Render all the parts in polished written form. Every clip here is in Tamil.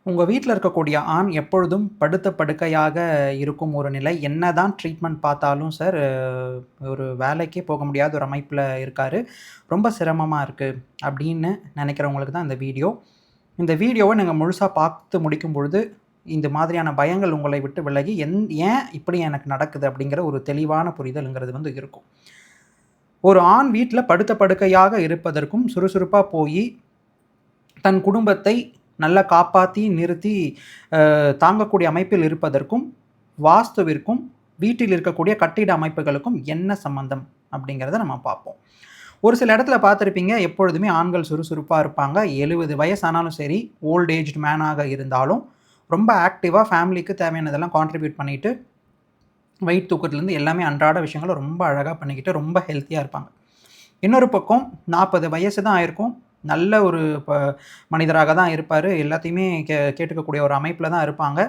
உங்க வீட்ல இருக்கக்கூடிய ஆண் எப்பொழுதும் படுத்த படுக்கையாக இருக்கும் ஒரு நிலை. என்னதான் ட்ரீட்மெண்ட் பார்த்தாலும் சார், ஒரு வேலைக்கே போக முடியாத ஒரு அமைப்புல இருக்காரு. ரொம்ப சிரமமா இருக்கு அப்படின்னு நெனைக்கிறவங்களுக்கு தான் இந்த வீடியோ. இந்த வீடியோவ நீங்க முழுசா பார்த்து முடிக்கும் பொழுது, இந்த மாதிரியான பயங்கள் உங்களை விட்டு விலகி, ஏன் இப்படி எனக்கு நடக்குது அப்படிங்கிற ஒரு தெளிவான புரிதல்ங்கிறது வந்து இருக்கும். ஒரு ஆண் வீட்ல படுத்த படுக்கையாக இருப்பதற்கும், சுறுசுறுப்பா போயி தன் குடும்பத்தை நல்லா காப்பாத்தி, நிறுத்தி தாங்கக்கூடிய அமைப்பில் இருப்பதற்கும், வாஸ்துவிற்கும், வீட்டில் இருக்கக்கூடிய கட்டிட அமைப்புகளுக்கும் என்ன சம்மந்தம்? அப்படிங்கிறத நம்ம பார்ப்போம். ஒரு சில இடத்துல பார்த்துருப்பீங்க, எப்பொழுதுமே ஆண்கள் சுறுசுறுப்பா இருப்பாங்க. 70 வயசானாலும் சரி, ஓல்ட் ஏஜ்டு மேனாக இருந்தாலும், ரொம்ப ஆக்டிவா ஃபேமிலிக்கு தேவையானதெல்லாம் கான்ட்ரிபியூட் பண்ணிட்டு, வெயிட் தூக்கத்துலேருந்து எல்லாமே அன்றாட விஷயங்கள ரொம்ப அழகா பண்ணிக்கிட்டு, ரொம்ப ஹெல்த்தியா இருப்பாங்க. இன்னொரு பக்கம் 40 வயசு தான் ஆயிருக்கும். நல்ல ஒரு மனிதராக தான் இருப்பாரு. எல்லாத்தையுமே கேட்டுக்கக்கூடிய ஒரு அமைப்புல தான் இருப்பாங்க.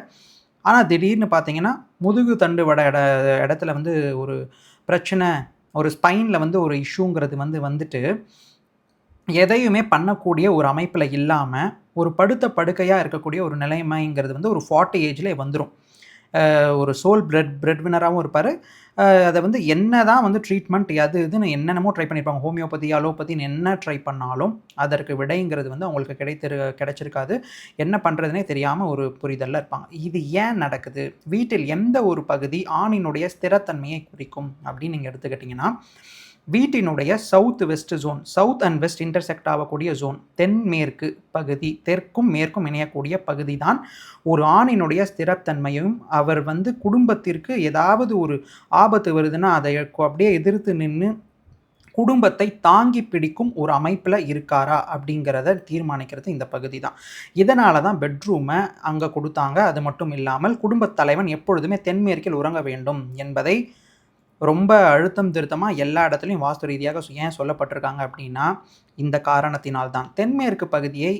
ஆனா, திடீர்னு பார்த்தீங்கன்னா, முதுகு தண்டுவட இடத்துல வந்து ஒரு பிரச்சனை, ஒரு ஸ்பைன்ல வந்து ஒரு இஷ்யூங்கிறது வந்துட்டு, எதையுமே பண்ணக்கூடிய ஒரு அமைப்புல இல்லாம, ஒரு படுத்த படுக்கையா இருக்கக்கூடிய ஒரு நிலைமைங்கிறது வந்து ஒரு 40 ஏஜ்லயே வந்துரும். ஒரு சோல் பிரெட் வின்னராவும் இருப்பாரு. அத வந்து என்னதான் வந்து ட்ரீட்மெண்ட் அது இதுன்னு என்னென்னமோ ட்ரை பண்ணியிருப்பாங்க. ஹோமியோபதி, அலோபதின்னு என்ன ட்ரை பண்ணாலும், அதற்கு விடைங்கிறது வந்து அவங்களுக்கு கிடைச்சிருக்காது. என்ன பண்றதுன்னே தெரியாம ஒரு புரிதல்ல இருப்பாங்க. இது ஏன் நடக்குது? வீட்டில் எந்த ஒரு பகுதி ஆணினுடைய ஸ்திரத்தன்மையை குறிக்கும் அப்படின்னு நீங்க எடுத்துக்கிட்டீங்கன்னா, வீட்டினுடைய south west zone, south and west intersect ஆகக்கூடிய ஜோன், தென்மேற்கு பகுதி, தெற்கும் மேற்கும் இணையக்கூடிய பகுதி தான் ஒரு ஆணினுடைய ஸ்திரத்தன்மையும், அவர் வந்து குடும்பத்திற்கு ஏதாவது ஒரு ஆபத்து வருதுன்னா, அதை அப்படியே எதிர்த்து நின்னு குடும்பத்தை தாங்கி பிடிக்கும் ஒரு அமைப்புல இருக்காரா? அப்படிங்கிறத தீர்மானிக்கிறது இந்த பகுதி தான். இதனால தான் பெட்ரூம அங்க குடுத்தாங்க. அது மட்டும் இல்லாமல் குடும்பத் தலைவன் எப்பொழுதுமே தென்மேற்கில் உறங்க வேண்டும் என்பதை ரொம்ப அழுத்தம் திருத்தமா எல்லா இடத்துலயும் வாஸ்து ரீதியாக ஏன் சொல்லப்பட்டிருக்காங்க அப்படின்னா, இந்த காரணத்தினால் தான். தென்மேற்கு பகுதியை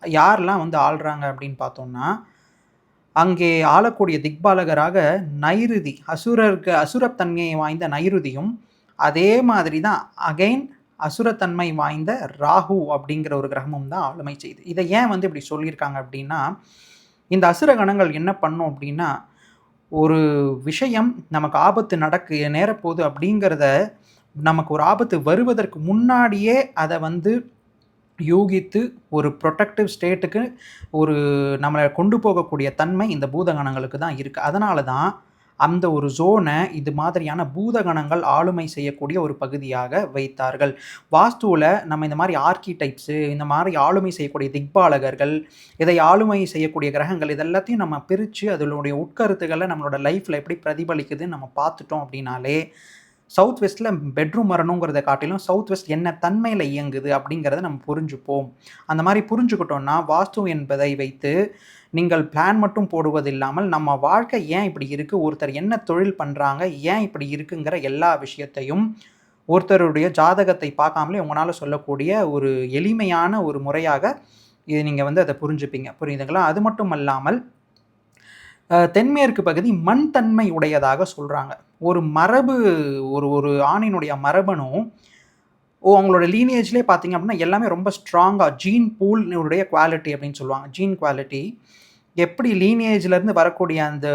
யாரெல்லாம் வந்து ஆள்றாங்க அப்படின்னு பார்த்தோம்னா, அங்கே ஆளக்கூடிய திக்பாலகராக நைருதி, அசுரத்தன்மையை வாய்ந்த நைருதியும், அதே மாதிரி தான் அகைன் அசுரத்தன்மை வாய்ந்த ராகு அப்படிங்கிற ஒரு கிரகமும் தான் ஆளுமை செய்யுது. இத ஏன் வந்து இப்படி சொல்லியிருக்காங்க அப்படின்னா, இந்த அசுர கணங்கள் என்ன பண்ணும் அப்படின்னா, ஒரு விஷயம் நமக்கு ஆபத்து நேரப்போகுது அப்படிங்கிறத, நமக்கு ஒரு ஆபத்து வருவதற்கு முன்னாடியே அத வந்து யூகித்து, ஒரு புரொடெக்டிவ் ஸ்டேட்டுக்கு ஒரு நம்மள கொண்டு போகக்கூடிய தன்மை இந்த பூதகணங்களுக்கு தான் இருக்கு. அதனால தான் அந்த ஒரு ஜோன இது மாதிரியான பூதகணங்கள் ஆளுமை செய்யக்கூடிய ஒரு பகுதியாக வைத்தார்கள். வாஸ்துவுல நம்ம இந்த மாரி ஆர்க்கிடைப்ஸு, இந்த மாரி ஆளுமை செய்யக்கூடிய திக்பாலகர்கள், இதை ஆளுமை செய்யக்கூடிய கிரகங்கள் இது எல்லாத்தையும் நம்ம பிரிச்சு அதனுடைய உட்கருத்துக்கள நம்மளோட லைஃப்ல எப்படி பிரதிபலிக்குதுன்னு நம்ம பார்த்துட்டோம் அப்படின்னாலே, சவுத் வெஸ்ட்ல பெட்ரூம் வரணுங்கிறத காட்டிலும், சவுத் வெஸ்ட் என்ன தன்மையில இயங்குது அப்படிங்கிறத நம்ம புரிஞ்சுப்போம். அந்த மாரி புரிஞ்சுக்கிட்டோம்னா, வாஸ்து என்பதை வைத்து நீங்கள் பிளான் மட்டும் போடுவதில்லாமல், நம்ம வாழ்க்கை ஏன் இப்படி இருக்கு? ஒருத்தர் என்ன தொழில் பண்றாங்க? ஏன் இப்படி இருக்குங்கிற எல்லா விஷயத்தையும் ஒருத்தருடைய ஜாதகத்தை பார்க்காமலே உங்கனால சொல்லக்கூடிய ஒரு எளிமையான ஒரு முறையாக இது நீங்க வந்து அத புரிஞ்சுப்பீங்க. புரியுதுங்களா? அது மட்டும் அல்லாமல் தென்மேற்கு பகுதி மண் தன்மை உடையதாக சொல்றாங்க. ஒரு மரபு ஒரு ஒரு ஆணினுடைய மரபணும், அவங்களோட லீனியேஜ்லயே பார்த்தீங்க அப்படின்னா, எல்லாமே ரொம்ப ஸ்ட்ராங்கா ஜீன் பூல்னுடைய குவாலிட்டி அப்படின்னு சொல்லுவாங்க. ஜீன் குவாலிட்டி எப்படி லீனியேஜ்லேருந்து வரக்கூடிய அந்த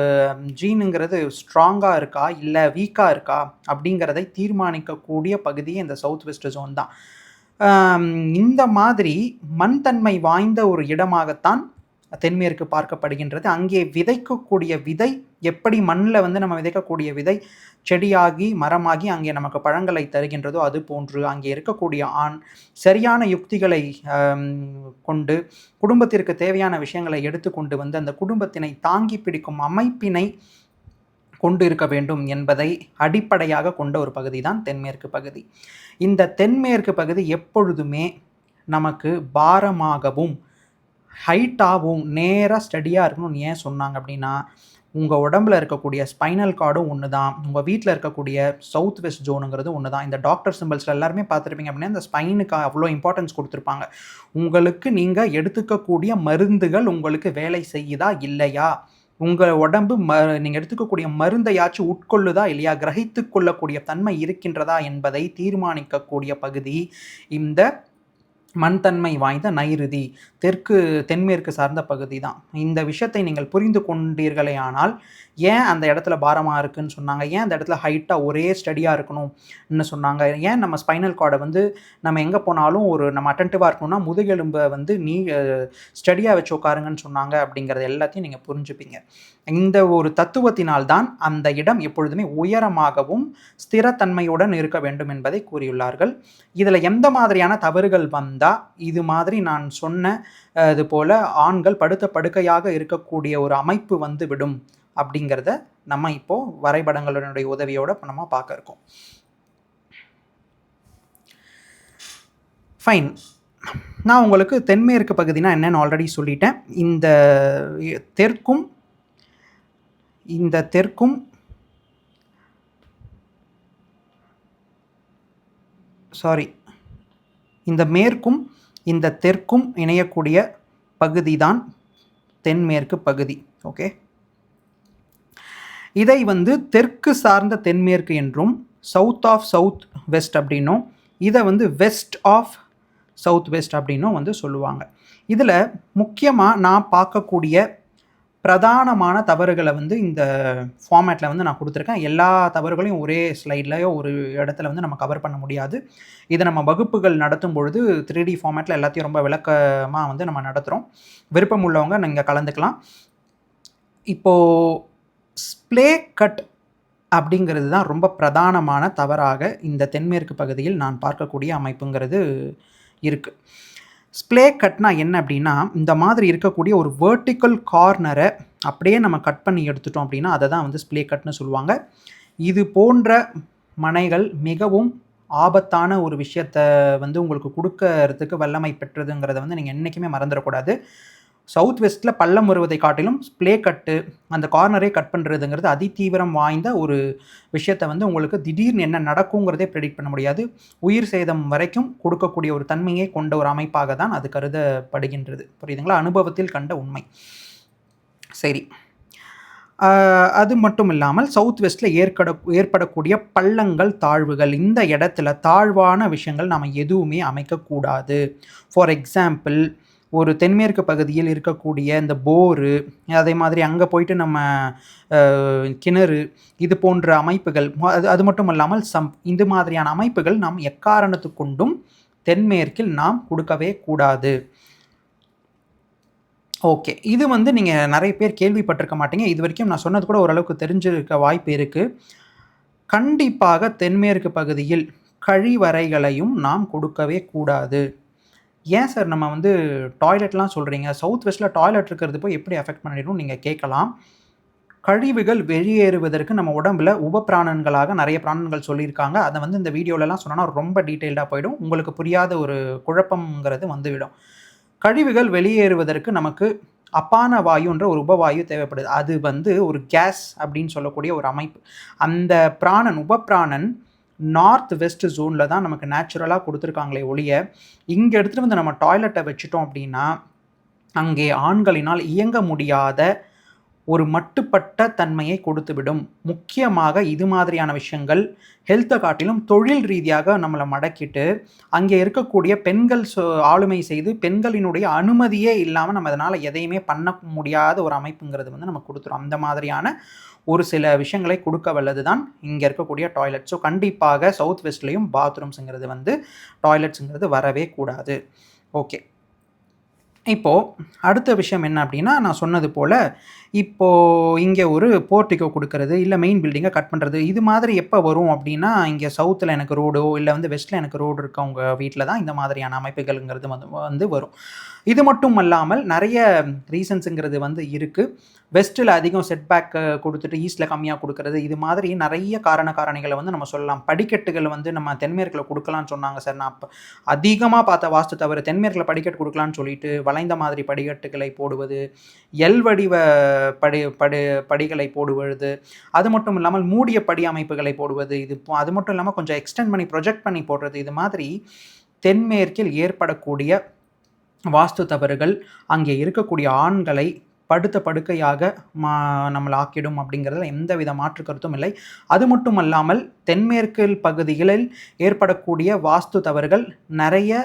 ஜீனுங்கிறது ஸ்ட்ராங்கா இருக்கா? இல்ல வீக்கா இருக்கா? அப்படிங்கிறதை தீர்மானிக்கக்கூடிய பகுதியே இந்த சவுத் வெஸ்ட் ஜோன் தான். இந்த மாதிரி மண் தன்மை வாய்ந்த ஒரு இடமாகத்தான் தென்மேற்கு பார்க்கப்படுகின்றது. அங்கே விதைக்கக்கூடிய விதை எப்படி மண்ல வந்து நம்ம விதைக்கக்கூடிய விதை செடியாகி, மரமாகி அங்கே நமக்கு பழங்களை தருகின்றதோ, அது போன்று அங்கே இருக்கக்கூடிய ஆண் சரியான யுக்திகளை கொண்டு குடும்பத்திற்கு தேவையான விஷயங்களை எடுத்துக்கொண்டு வந்து அந்த குடும்பத்தினை தாங்கி பிடிக்கும் அமைப்பினை கொண்டு இருக்க வேண்டும் என்பதை அடிப்படையாக கொண்ட ஒரு பகுதி தான் தென்மேற்கு பகுதி. இந்த தென்மேற்கு பகுதி எப்பொழுதுமே நமக்கு பாரமாகவும், ஹைட்டாவும், நேரா ஸ்டடியா இருக்கணும்னு ஏன் சொன்னாங்க அப்படின்னா, உங்க உடம்புல இருக்கக்கூடிய ஸ்பைனல் கார்டும் ஒண்ணு தான். உங்க வீட்ல இருக்கக்கூடிய சவுத் வெஸ்ட் ஜோனுங்கிறது ஒண்ணு தான். இந்த டாக்டர் சிம்பல்ஸ்ல எல்லாருமே பார்த்துருப்பீங்க அப்படின்னா, இந்த ஸ்பைனுக்கு அவ்ளோ இம்பார்ட்டன்ஸ் குடுத்துருப்பாங்க. உங்களுக்கு நீங்க எடுத்துக்கக்கூடிய மருந்துகள் உங்களுக்கு வேலை செய்யுதா? இல்லையா? உங்க உடம்பு நீங்க எடுத்துக்கக்கூடிய மருந்தையாச்சும் உட்கொள்ளுதா? இல்லையா? கிரகித்துக் கொள்ளக்கூடிய தன்மை இருக்கின்றதா? என்பதை தீர்மானிக்கக்கூடிய பகுதி இந்த மண்தன்மை வாய்ந்த நைருதி, தென்மேற்கு சார்ந்த பகுதி தான். இந்த விஷயத்தை நீங்கள் புரிந்து கொண்டீர்களேயானால், ஏன் அந்த இடத்துல பாரமா இருக்குன்னு சொன்னாங்க? ஏன் அந்த இடத்துல ஹைட்டா ஒரே ஸ்டடியா இருக்கணும்னு சொன்னாங்க? ஏன் நம்ம ஸ்பைனல் கார்ட வந்து நம்ம எங்க போனாலும் நம்ம அட்டென்டிவா இருக்கணும்னா, முதுகெலும்ப வந்து ஸ்டடியா வச்சு உட்காருங்கன்னு சொன்னாங்க அப்படிங்கிறது எல்லாத்தையும் நீங்க புரிஞ்சுப்பீங்க. இந்த ஒரு தத்துவத்தினால் தான் அந்த இடம் எப்பொழுதுமே உயரமாகவும், ஸ்திரத்தன்மையுடன் இருக்க வேண்டும் என்பதை கூறியுள்ளார்கள். இதில எந்த மாதிரியான தவறுகள் வந்தா, இது மாதிரி நான் சொன்ன இது போல ஆண்கள் படுத்த படுக்கையாக இருக்கக்கூடிய ஒரு அமைப்பு வந்து விடும் அப்படிங்கிறத நம்ம இப்போ வரைபடங்களுடைய உதவியோட நம்ம பார்க்க இருக்கோம். ஃபைன். நான் உங்களுக்கு தென்மேற்கு பகுதினா என்னன்னு ஆல்ரெடி சொல்லிட்டேன். இந்த தெற்கும் இந்த மேற்கும் இந்த தெற்கும் இணையக்கூடிய பகுதி தான் தென்மேற்கு பகுதி. ஓகே, இதை வந்து தெற்கு சார்ந்த தென்மேற்கு என்றும், சவுத் ஆஃப் சவுத் வெஸ்ட் அப்படின்னும், இதை வந்து வெஸ்ட் ஆஃப் சவுத் வெஸ்ட் அப்படின்னும் வந்து சொல்லுவாங்க. இதில் முக்கியமாக நான் பார்க்கக்கூடிய பிரதானமான தவறுகளை வந்து இந்த ஃபார்மேட்டில் வந்து நான் கொடுத்துருக்கேன். எல்லா தவறுகளையும் ஒரே ஸ்லைட்லையோ ஒரு இடத்துல வந்து நம்ம கவர் பண்ண முடியாது. இதை நம்ம வகுப்புகள் நடத்தும் பொழுது 3D ஃபார்மேட்டில் எல்லாத்தையும் ரொம்ப விளக்கமாக வந்து நம்ம நடத்துகிறோம். விருப்பம் உள்ளவங்க நீங்கள் கலந்துக்கலாம். இப்போது ஸ்ப்ளே கட் அப்படிங்கிறது தான் ரொம்ப பிரதானமான தவறாக இந்த தென்மேற்கு பகுதியில் நான் பார்க்கக்கூடிய அமைப்புங்கிறது இருக்குது. ஸ்ப்ளே கட்னா என்ன அப்படின்னா, இந்த மாதிரி இருக்கக்கூடிய ஒரு வெர்டிக்கல் கார்னரை அப்படியே நம்ம கட் பண்ணி எடுத்துட்டோம் அப்படின்னா அதை தான் வந்து ஸ்ப்ளே கட்னு சொல்லுவாங்க. இது போன்ற மனைகள் மிகவும் ஆபத்தான ஒரு விஷயத்தை வந்து உங்களுக்கு கொடுக்கறதுக்கு வல்லமை பெற்றதுங்கிறத வந்து நீங்கள் என்றைக்குமே மறந்துடக்கூடாது. சவுத் வெஸ்ட்டில் பள்ளம் வருவதை காட்டிலும் ஸ்ப்ளே கட்டு, அந்த கார்னரை கட் பண்ணுறதுங்கிறது அதிதீவிரம் வாய்ந்த ஒரு விஷயத்தை வந்து உங்களுக்கு திடீர்னு என்ன நடக்குங்கிறதே ப்ரெடிக்ட் பண்ண முடியாது. உயிர் சேதம் வரைக்கும் கொடுக்கக்கூடிய ஒரு தன்மையை கொண்ட ஒரு அமைப்பாக தான் அது கருதப்படுகின்றது. புரியுதுங்களா? அனுபவத்தில் கண்ட உண்மை. சரி, அது மட்டும் இல்லாமல் சவுத் வெஸ்ட்டில் ஏற்படக்கூடிய பள்ளங்கள், தாழ்வுகள், இந்த இடத்துல தாழ்வான விஷயங்கள் நாம் எதுவுமே அமைக்கக்கூடாது. ஃபார் எக்ஸாம்பிள், ஒரு தென்மேற்கு பகுதியில் இருக்கக்கூடிய இந்த போரு, அதே மாதிரி அங்கே போயிட்டு நம்ம கிணறு, இது போன்ற அமைப்புகள், அது மட்டும் இல்லாமல் இந்த மாதிரியான அமைப்புகள் நாம் எக்காரணத்து கொண்டும் தென்மேற்கில் நாம் கொடுக்கவே கூடாது. ஓகே, இது வந்து நீங்கள் நிறைய பேர் கேள்விப்பட்டிருக்க மாட்டீங்க. இது வரைக்கும் நான் சொன்னது கூட ஓரளவுக்கு தெரிஞ்சிருக்க வாய்ப்பு இருக்குது. கண்டிப்பாக தென்மேற்கு பகுதியில் கழிவறைகளையும் நாம் கொடுக்கவே கூடாது. ஏன் சார் நம்ம வந்து டாய்லெட்லாம் சொல்கிறீங்க, சவுத் வெஸ்ட்டில் டாய்லெட் இருக்கிறது போய் எப்படி அஃபெக்ட் பண்ணிடும் நீங்கள் கேட்கலாம். கழிவுகள் வெளியேறுவதற்கு நம்ம உடம்புல உபப்பிராணன்களாக நிறைய பிராணன்கள் சொல்லியிருக்காங்க. அதை வந்து இந்த வீடியோலலாம் சொன்னோன்னா ரொம்ப டீட்டெயில்டாக போயிடும். உங்களுக்கு புரியாத ஒரு குழப்பங்கிறது வந்துவிடும். கழிவுகள் வெளியேறுவதற்கு நமக்கு அப்பான வாயுன்ற ஒரு உபவாயு தேவைப்படுது. அது வந்து ஒரு கேஸ் அப்படின்னு சொல்லக்கூடிய ஒரு அமைப்பு. அந்த உபப்பிராணன் நார்த் வெஸ்ட் ஜோனில் தான் நமக்கு நேச்சுரலாக கொடுத்துருக்காங்களே ஒழிய, இங்கே எடுத்துகிட்டு வந்து நம்ம டாய்லெட்டை வச்சுட்டோம் அப்படின்னா அங்கே ஆண்களினால் இயங்க முடியாத ஒரு மட்டுப்பட்ட தன்மையை கொடுத்துவிடும். முக்கியமாக இது மாதிரியான விஷயங்கள் ஹெல்த்தை காட்டிலும் தொழில் ரீதியாக நம்மளை மடக்கிட்டு அங்கே இருக்கக்கூடிய பெண்கள் ஆளுமை செய்து பெண்களினுடைய அனுமதியே இல்லாமல் நம்ம அதனால் எதையுமே பண்ண முடியாத ஒரு அமைப்புங்கிறது வந்து நம்ம கொடுத்துரும். அந்த மாதிரியான ஒரு சில விஷயங்களை கொடுக்க வல்லது தான் இங்கே இருக்கக்கூடிய டாய்லெட். ஸோ கண்டிப்பாக சவுத் வெஸ்ட்லேயும் பாத்ரூம்ஸுங்கிறது வந்து டாய்லெட்ஸுங்கிறது வரவே கூடாது. ஓகே, இப்போது அடுத்த விஷயம் என்ன அப்படின்னா, நான் சொன்னது போல் இப்போது இங்கே ஒரு போர்ட்டிகோ கொடுக்கறது, இல்லை மெயின் பில்டிங்கை கட் பண்ணுறது, இது மாதிரி எப்போ வரும் அப்படின்னா, இங்கே சவுத்தில் எனக்கு ரோடோ இல்லை வந்து வெஸ்ட்டில் எனக்கு ரோடு இருக்கவங்க வீட்டில் தான் இந்த மாதிரியான அமைப்புகள்ங்கிறது வந்து வரும். இது மட்டும் அல்லாமல் நிறைய ரீசன்ஸுங்கிறது வந்து இருக்குது. வெஸ்ட்டில் அதிகம் செட்பேக் கொடுத்துட்டு ஈஸ்ட்டில் கம்மியாக கொடுக்கறது, இது மாதிரி நிறைய காரணிகளை வந்து நம்ம சொல்லலாம். படிக்கட்டுகள் வந்து நம்ம தென்மேற்கில் கொடுக்கலான்னு சொன்னாங்க சார். நான் அதிகமாக பார்த்த வாஸ்து தவிர தென்மேற்கில் படிக்கட்டு கொடுக்கலான்னு சொல்லிட்டு வளைந்த மாதிரி படிக்கட்டுகளை போடுவது, எல் வடிவ படிகளை போடுவது, அது மட்டும் இல்லாமல் மூடிய படி அமைப்புகளை போடுவது, அது மட்டும் இல்லாமல் கொஞ்சம் எக்ஸ்டெண்ட் பண்ணி ப்ரொஜெக்ட் பண்ணி போடுறது, இது மாதிரி தென்மேற்கில் ஏற்படக்கூடிய வாஸ்து தவறுகள் அங்கே இருக்கக்கூடிய ஆண்களை படுத்த படுக்கையாக நம்மளை ஆக்கிடும் அப்படிங்கிறதுல எந்தவித மாற்று கருத்தும் இல்லை. அது மட்டும் அல்லாமல் தென்மேற்கு பகுதிகளில் ஏற்படக்கூடிய வாஸ்து தவறுகள் நிறைய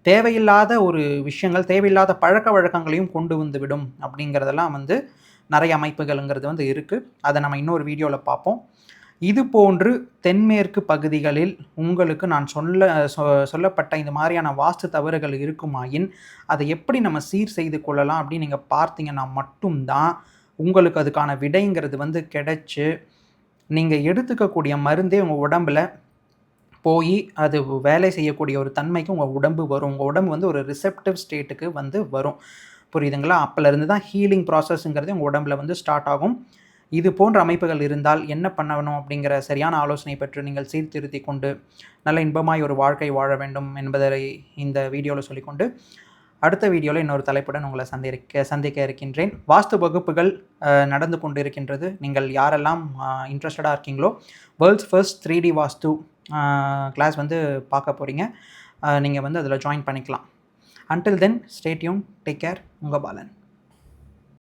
தேவையில்லாத ஒரு விஷயங்கள், தேவையில்லாத பழக்கவழக்கங்களையும் கொண்டு வந்துவிடும் அப்படிங்கிறதெல்லாம் வந்து நெறைய அமைப்புகள்ங்கிறது வந்து இருக்கு. அத நம்ம இன்னொரு வீடியோல பார்ப்போம். இது போன்று தென்மேற்கு பகுதிகளில் உங்களுக்கு நான் சொல்லப்பட்ட இந்த மாரியான வாஸ்து தவறுகள் இருக்குமாயின், அதை எப்படி நம்ம சீர் செய்து கொள்ளலாம் அப்படின்னு நீங்க பார்த்தீங்கன்னா மட்டும் தான், உங்களுக்கு அதுக்கான விடைங்கிறது வந்து கிடைச்சு, நீங்க எடுத்துக்கக்கூடிய மருந்தே உங்க உடம்புல போயி, அது வேலை செய்யக்கூடிய ஒரு தன்மைக்கு உங்க உடம்பு வரும். உங்க உடம்பு வந்து ஒரு ரிசெப்டிவ் ஸ்டேட்டுக்கு வந்து வரும். புரியுதுங்களா? அப்பலருந்து தான் ஹீலிங் ப்ராசஸ்ங்கிறதே உங்க உடம்புல வந்து ஸ்டார்ட் ஆகும். இது போன்ற அமைப்புகள் இருந்தால் என்ன பண்ணணும் அப்படிங்கிற சரியான ஆலோசனை பெற்று நீங்கள் சீர்திருத்திக் கொண்டு, நல்ல இன்பமாய் ஒரு வாழ்க்கை வாழ வேண்டும் என்பதை இந்த வீடியோல சொல்லிக்கொண்டு, அடுத்த வீடியோல இன்னொரு தலைப்புடன் உங்கள சந்திக்க இருக்கின்றேன். வாஸ்து வகுப்புகள் நடந்து கொண்டிருக்கின்றது. நீங்கள் யாரெல்லாம் இன்ட்ரஸ்டடா இருக்கீங்களோ, வேர்ல்ட்ஸ் ஃபர்ஸ்ட் 3D வாஸ்து கிளாஸ் வந்து பார்க்க போறீங்க. நீங்க வந்து அதில ஜாயின் பண்ணிக்கலாம். Until then stay tune, take care. உங்க பாலன்.